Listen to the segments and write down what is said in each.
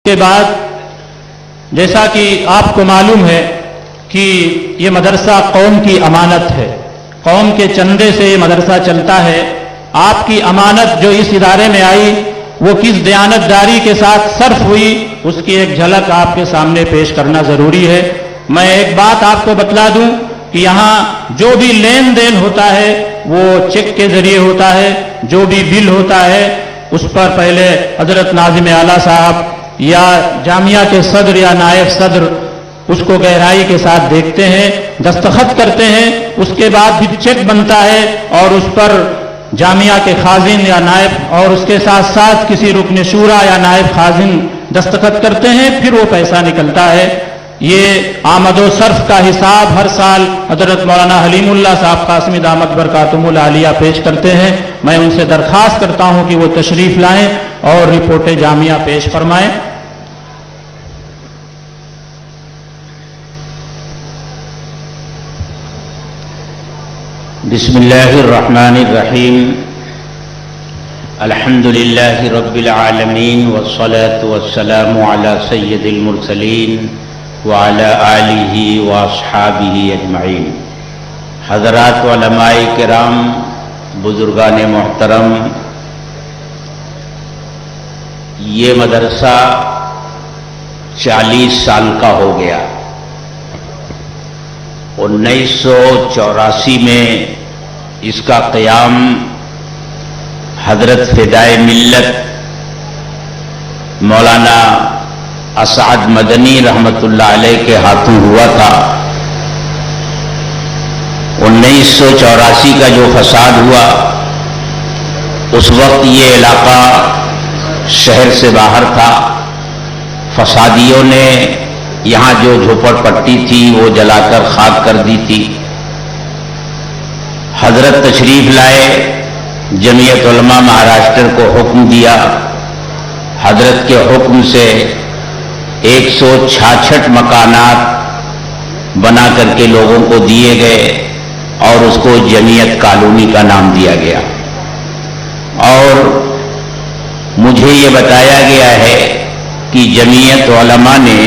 کے بعد جیسا کہ آپ کو معلوم ہے کہ یہ مدرسہ قوم کی امانت ہے، قوم کے چندے سے یہ مدرسہ چلتا ہے۔ آپ کی امانت جو اس ادارے میں آئی وہ کس دیانتداری کے ساتھ صرف ہوئی، اس کی ایک جھلک آپ کے سامنے پیش کرنا ضروری ہے۔ میں ایک بات آپ کو بتلا دوں کہ یہاں جو بھی لین دین ہوتا ہے وہ چیک کے ذریعے ہوتا ہے، جو بھی بل ہوتا ہے اس پر پہلے حضرت ناظم اعلیٰ صاحب یا جامعہ کے صدر یا نائب صدر اس کو گہرائی کے ساتھ دیکھتے ہیں، دستخط کرتے ہیں، اس کے بعد پھر چیک بنتا ہے اور اس پر جامعہ کے خازن یا نائب اور اس کے ساتھ ساتھ کسی رکن شورا یا نائب خازن دستخط کرتے ہیں، پھر وہ پیسہ نکلتا ہے۔ یہ آمد و صرف کا حساب ہر سال حضرت مولانا حلیم اللہ صاحب قاسمی دامت برکاتہم العالیہ پیش کرتے ہیں۔ میں ان سے درخواست کرتا ہوں کہ وہ تشریف لائیں اور رپورٹ جامعہ پیش فرمائیں۔ بسم اللہ الرحمن الرحیم، الحمد للہ رب العالمین والصلاة والسلام علی سید المرسلین وعلی آلہ واصحابہ اجمعین۔ حضرات علماء کرام، بزرگان محترم، یہ مدرسہ 40 سال کا ہو گیا۔ 1984 میں اس کا قیام حضرت فدائے ملت مولانا اسعد مدنی رحمت اللہ علیہ کے ہاتھوں ہوا تھا۔ 1984 کا جو فساد ہوا اس وقت یہ علاقہ شہر سے باہر تھا۔ فسادیوں نے یہاں جو جھوپڑ پٹی تھی وہ جلا کر خاک کر دی تھی۔ حضرت تشریف لائے، جمعیت علماء مہاراشٹر کو حکم دیا، حضرت کے حکم سے 166 مکانات بنا کر کے لوگوں کو دیے گئے اور اس کو جمعیت کالونی کا نام دیا گیا۔ اور مجھے یہ بتایا گیا ہے کہ جمعیت علماء نے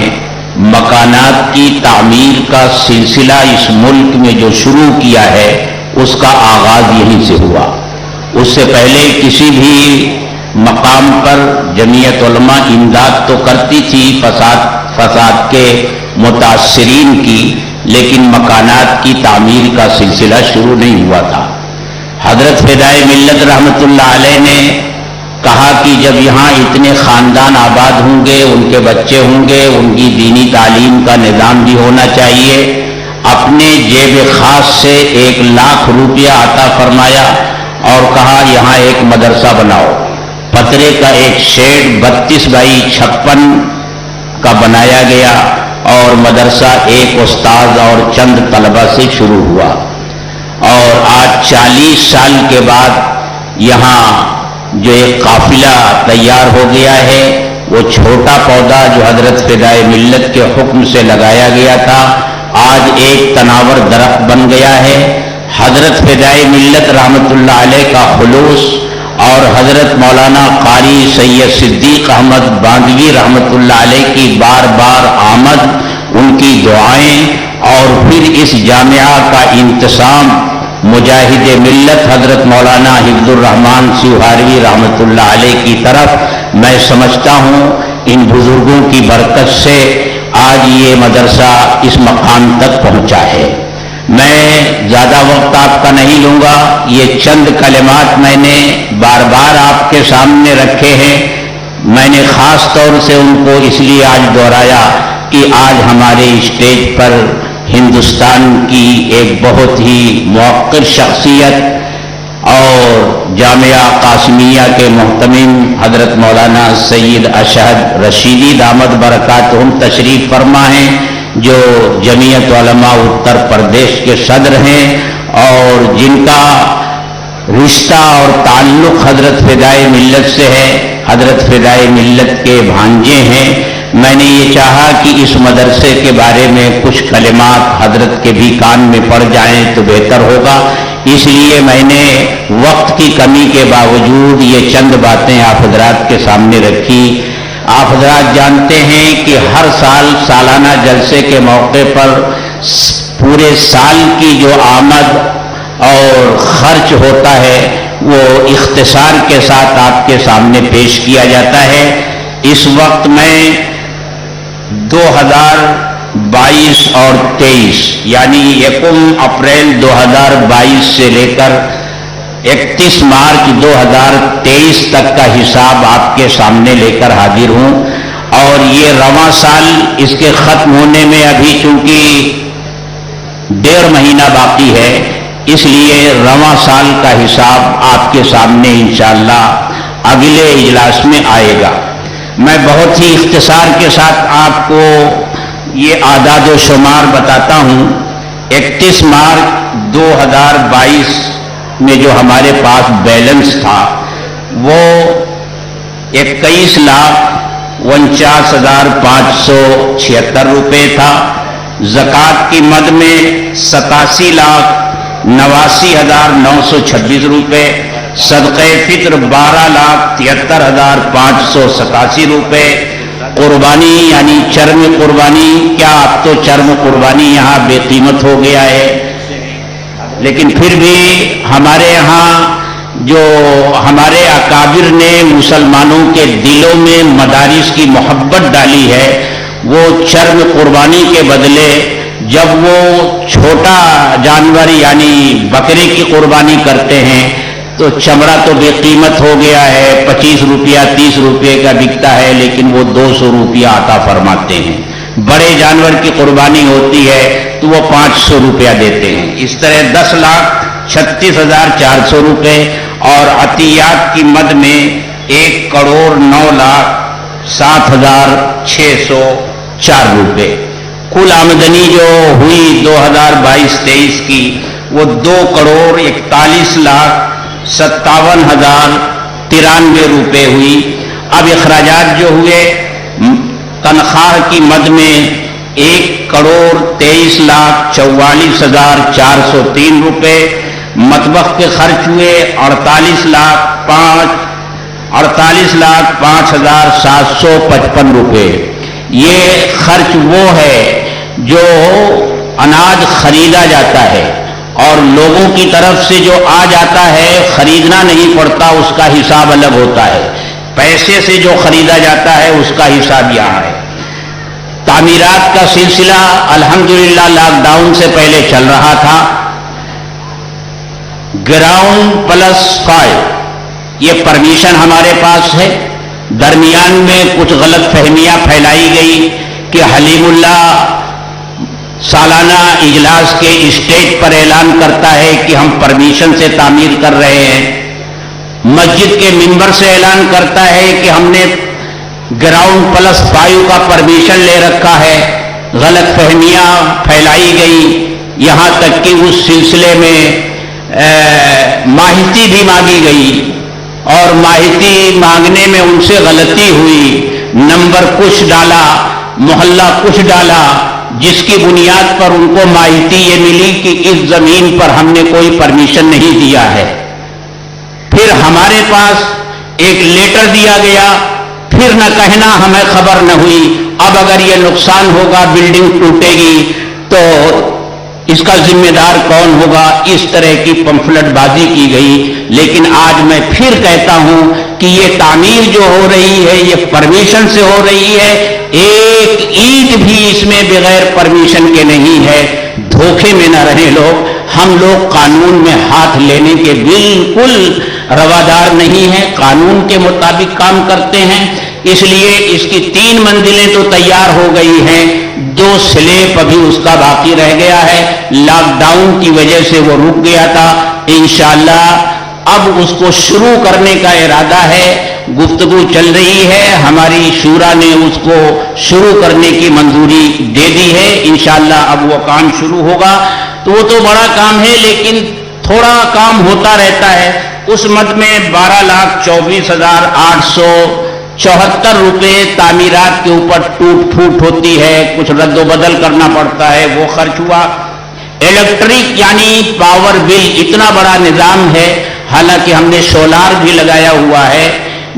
مکانات کی تعمیر کا سلسلہ اس ملک میں جو شروع کیا ہے اس کا آغاز یہیں سے ہوا۔ اس سے پہلے کسی بھی مقام پر جمعیت علماء امداد تو کرتی تھی فساد کے متاثرین کی، لیکن مکانات کی تعمیر کا سلسلہ شروع نہیں ہوا تھا۔ حضرت فدائے ملت رحمت اللہ علیہ نے کہا کہ جب یہاں اتنے خاندان آباد ہوں گے، ان کے بچے ہوں گے، ان کی دینی تعلیم کا نظام بھی ہونا چاہیے۔ اپنے جیب خاص سے 1 لاکھ روپیہ عطا فرمایا اور کہا یہاں ایک مدرسہ بناؤ۔ پترے کا ایک شیڈ 32x56 کا بنایا گیا اور مدرسہ ایک استاد اور چند طلبہ سے شروع ہوا۔ اور آج 40 سال کے بعد یہاں جو ایک قافلہ تیار ہو گیا ہے، وہ چھوٹا پودا جو حضرت فدائے ملت کے حکم سے لگایا گیا تھا آج ایک تناور درخت بن گیا ہے۔ حضرت فدائے ملت رحمت اللہ علیہ کا خلوص اور حضرت مولانا قاری سید صدیق احمد باندوی رحمت اللہ علیہ کی بار بار آمد، ان کی دعائیں اور پھر اس جامعہ کا انتظام مجاہد ملت حضرت مولانا حفظ الرحمان سیوہاروی رحمت اللہ علیہ کی طرف میں سمجھتا ہوں ان بزرگوں کی برکت سے آج یہ مدرسہ اس مقام تک پہنچا ہے۔ میں زیادہ وقت آپ کا نہیں لوں گا، یہ چند کلمات میں نے بار بار آپ کے سامنے رکھے ہیں۔ میں نے خاص طور سے ان کو اس لیے آج دہرایا کہ آج ہمارے اسٹیج پر ہندوستان کی ایک بہت ہی موقر شخصیت اور جامعہ قاسمیہ کے محتمم حضرت مولانا سید اشہد رشیدی دامت برکاتہم تشریف فرما ہیں، جو جمعیت علماء اتر پردیش کے صدر ہیں اور جن کا رشتہ اور تعلق حضرت فدائے ملت سے ہے، حضرت فدائے ملت کے بھانجے ہیں۔ میں نے یہ چاہا کہ اس مدرسے کے بارے میں کچھ کلمات حضرت کے بھی کان میں پڑ جائیں تو بہتر ہوگا، اس لیے میں نے وقت کی کمی کے باوجود یہ چند باتیں آپ حضرات کے سامنے رکھی۔ آپ حضرات جانتے ہیں کہ ہر سال سالانہ جلسے کے موقع پر پورے سال کی جو آمد اور خرچ ہوتا ہے وہ اختصار کے ساتھ آپ کے سامنے پیش کیا جاتا ہے۔ اس وقت میں 2022 اور 23 یعنی 1 اپریل 2022 سے لے کر 31 مارچ 2023 تک کا حساب آپ کے سامنے لے کر حاضر ہوں، اور یہ رواں سال اس کے ختم ہونے میں ابھی چونکہ 1.5 مہینہ باقی ہے، اس لیے رواں سال کا حساب آپ کے سامنے انشاءاللہ اگلے اجلاس میں آئے گا۔ میں بہت ہی اختصار کے ساتھ آپ کو یہ اعداد و شمار بتاتا ہوں۔ 31 مارچ 2022 میں جو ہمارے پاس بیلنس تھا وہ 21,49,576 روپے تھا۔ زکوٰۃ کی مد میں 87,89,926 روپے، صدقہ فطر 12,73,587 روپے، قربانی یعنی چرم قربانی، کیا اب تو چرم قربانی یہاں بے قیمت ہو گیا ہے، لیکن پھر بھی ہمارے یہاں جو ہمارے اکابر نے مسلمانوں کے دلوں میں مدارس کی محبت ڈالی ہے، وہ چرم قربانی کے بدلے جب وہ چھوٹا جانور یعنی بکرے کی قربانی کرتے ہیں تو چمڑا تو بے قیمت ہو گیا ہے، 25 روپیہ 30 روپے کا بکتا ہے، لیکن وہ 200 روپیہ عطا فرماتے ہیں۔ بڑے جانور کی قربانی ہوتی ہے تو وہ 500 روپیہ دیتے ہیں۔ اس طرح 10,36,400 روپے، اور عطیات کی مد میں 1,09,07,604 روپے۔ کل آمدنی جو ہوئی 2022-23 کی وہ 2,41,57,093 روپے ہوئی۔ اب اخراجات جو ہوئے تنخواہ کی مد میں 1,23,44,403 روپے، مطبخ کے خرچ ہوئے 48,05,755 روپے۔ یہ خرچ وہ ہے جو اناج خریدا جاتا ہے، اور لوگوں کی طرف سے جو آ جاتا ہے خریدنا نہیں پڑتا، اس کا حساب الگ ہوتا ہے۔ پیسے سے جو خریدا جاتا ہے اس کا حساب یہاں ہے۔ تعمیرات کا سلسلہ الحمدللہ لاک ڈاؤن سے پہلے چل رہا تھا۔ گراؤنڈ +5 یہ پرمیشن ہمارے پاس ہے۔ درمیان میں کچھ غلط فہمیاں پھیلائی گئی کہ حلیم اللہ سالانہ اجلاس کے اسٹیج پر اعلان کرتا ہے کہ ہم پرمیشن سے تعمیر کر رہے ہیں، مسجد کے ممبر سے اعلان کرتا ہے کہ ہم نے گراؤنڈ +5 کا پرمیشن لے رکھا ہے۔ غلط فہمیاں پھیلائی گئی، یہاں تک کہ اس سلسلے میں ماہیتی بھی مانگی گئی، اور ماہیتی مانگنے میں ان سے غلطی ہوئی، نمبر کچھ ڈالا، محلہ کچھ ڈالا، جس کی بنیاد پر ان کو ماہیتی یہ ملی کہ اس زمین پر ہم نے کوئی پرمیشن نہیں دیا ہے۔ پھر ہمارے پاس ایک لیٹر دیا گیا، پھر نہ کہنا ہمیں خبر نہ ہوئی، اب اگر یہ نقصان ہوگا، بلڈنگ ٹوٹے گی تو اس کا ذمہ دار کون ہوگا؟ اس طرح کی پمفلٹ بازی کی گئی۔ لیکن آج میں پھر کہتا ہوں کہ یہ تعمیر جو ہو رہی ہے یہ پرمیشن سے ہو رہی ہے، ایک اینٹ بھی اس میں بغیر پرمیشن کے نہیں ہے۔ دھوکے میں نہ رہے لوگ، ہم لوگ قانون میں ہاتھ لینے کے بالکل روادار نہیں ہیں، قانون کے مطابق کام کرتے ہیں۔ اس لیے اس کی 3 منزلیں تو تیار ہو گئی ہیں، 2 سلیب ابھی اس کا باقی رہ گیا ہے، لاک ڈاؤن کی وجہ سے وہ رک گیا تھا۔ انشاءاللہ اب اس کو شروع کرنے کا ارادہ ہے، گفتگو چل رہی ہے، ہماری شورا نے اس کو شروع کرنے کی منظوری دے دی ہے۔ انشاءاللہ اب وہ کام شروع ہوگا، تو وہ تو بڑا کام ہے لیکن تھوڑا کام ہوتا رہتا ہے۔ اس مد میں 12,24,874 روپے تعمیرات کے اوپر ٹوٹ پھوٹ ہوتی ہے، کچھ رد و بدل کرنا پڑتا ہے، وہ خرچ ہوا۔ الیکٹرک یعنی پاور بل اتنا بڑا نظام ہے، حالانکہ ہم نے سولار بھی لگایا ہوا ہے،